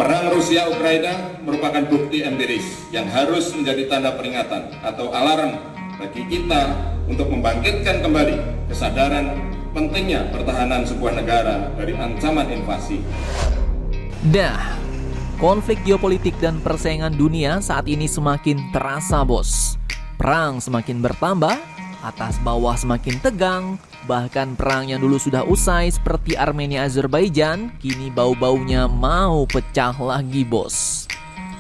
Perang Rusia-Ukraina merupakan bukti empiris yang harus menjadi tanda peringatan atau alarm bagi kita untuk membangkitkan kembali kesadaran pentingnya pertahanan sebuah negara dari ancaman invasi. Konflik geopolitik dan persaingan dunia saat ini semakin terasa, bos. Perang semakin bertambah, atas bawah semakin tegang. Bahkan perang yang dulu sudah usai seperti Armenia-Azerbaijan, kini bau-baunya mau pecah lagi, bos.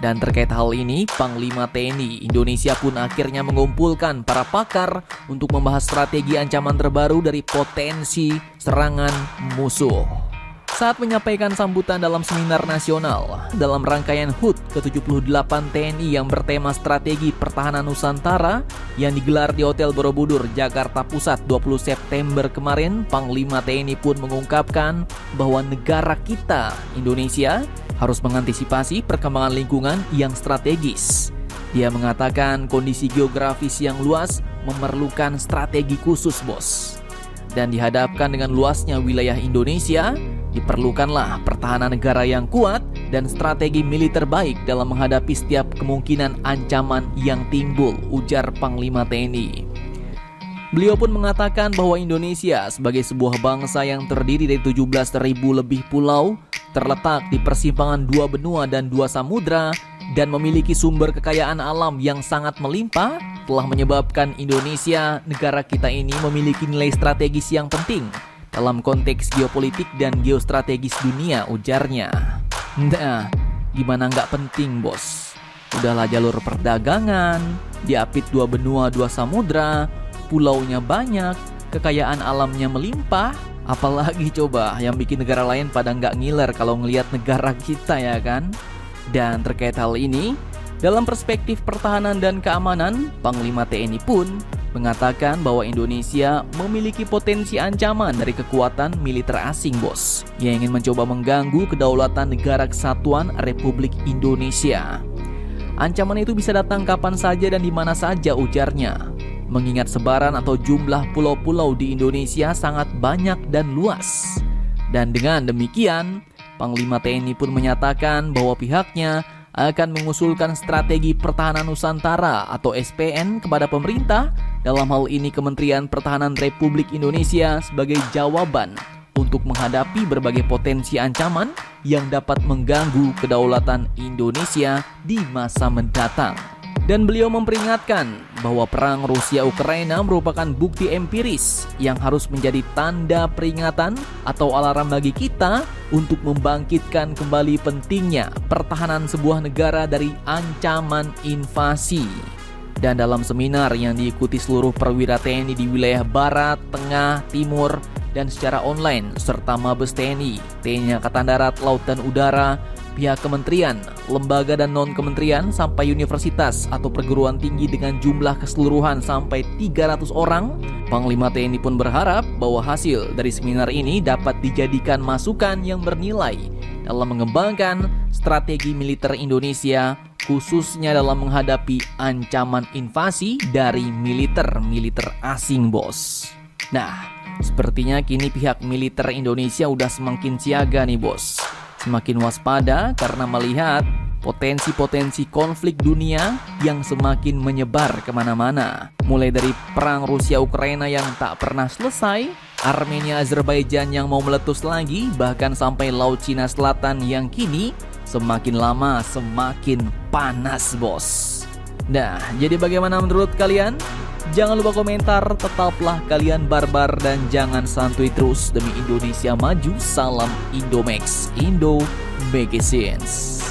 Dan terkait hal ini, Panglima TNI Indonesia pun akhirnya mengumpulkan para pakar untuk membahas strategi ancaman terbaru dari potensi serangan musuh. Saat menyampaikan sambutan dalam seminar nasional dalam rangkaian HUT ke-78 TNI yang bertema Strategi Pertahanan Nusantara yang digelar di Hotel Borobudur, Jakarta Pusat 20 September kemarin, Panglima TNI pun mengungkapkan bahwa negara kita, Indonesia, harus mengantisipasi perkembangan lingkungan yang strategis. Dia mengatakan kondisi geografis yang luas memerlukan strategi khusus, bos. Dan dihadapkan dengan luasnya wilayah Indonesia, diperlukanlah pertahanan negara yang kuat dan strategi militer baik dalam menghadapi setiap kemungkinan ancaman yang timbul, ujar Panglima TNI. Beliau pun mengatakan bahwa Indonesia sebagai sebuah bangsa yang terdiri dari 17.000 lebih pulau, terletak di persimpangan 2 benua dan 2 samudra, dan memiliki sumber kekayaan alam yang sangat melimpah, telah menyebabkan Indonesia, negara kita ini memiliki nilai strategis yang penting dalam konteks geopolitik dan geostrategis dunia, ujarnya. Gimana nggak penting, bos? Udahlah jalur perdagangan, diapit 2 benua 2 samudra, pulaunya banyak, kekayaan alamnya melimpah. Apalagi coba yang bikin negara lain pada nggak ngiler kalau ngelihat negara kita, ya kan? Dan terkait hal ini, dalam perspektif pertahanan dan keamanan, Panglima TNI pun mengatakan bahwa Indonesia memiliki potensi ancaman dari kekuatan militer asing, bos, yang ingin mencoba mengganggu kedaulatan negara kesatuan Republik Indonesia. Ancaman itu bisa datang kapan saja dan di mana saja, ujarnya. Mengingat sebaran atau jumlah pulau-pulau di Indonesia sangat banyak dan luas. Dan dengan demikian, Panglima TNI pun menyatakan bahwa pihaknya akan mengusulkan strategi pertahanan Nusantara atau SPN kepada pemerintah, dalam hal ini Kementerian Pertahanan Republik Indonesia, sebagai jawaban untuk menghadapi berbagai potensi ancaman yang dapat mengganggu kedaulatan Indonesia di masa mendatang. Dan beliau memperingatkan bahwa perang Rusia-Ukraina merupakan bukti empiris yang harus menjadi tanda peringatan atau alarm bagi kita untuk membangkitkan kembali pentingnya pertahanan sebuah negara dari ancaman invasi. Dan dalam seminar yang diikuti seluruh perwira TNI di wilayah Barat, Tengah, Timur, dan secara online, serta Mabes TNI, TNI Angkatan Darat, Laut, dan Udara, pihak kementerian, lembaga dan non-kementerian, sampai universitas atau perguruan tinggi dengan jumlah keseluruhan sampai 300 orang, Panglima TNI pun berharap bahwa hasil dari seminar ini dapat dijadikan masukan yang bernilai dalam mengembangkan strategi militer Indonesia, khususnya dalam menghadapi ancaman invasi dari militer asing, bos. Nah, sepertinya kini pihak militer Indonesia udah semakin siaga nih, bos. Semakin waspada karena melihat potensi-potensi konflik dunia yang semakin menyebar kemana-mana. Mulai dari perang Rusia-Ukraina yang tak pernah selesai, Armenia-Azerbaijan yang mau meletus lagi, bahkan sampai Laut Cina Selatan yang kini semakin lama semakin panas, bos. Nah, jadi bagaimana menurut kalian? Jangan lupa komentar, tetaplah kalian barbar dan jangan santuy terus demi Indonesia maju. Salam Indomax, Indo Magazines.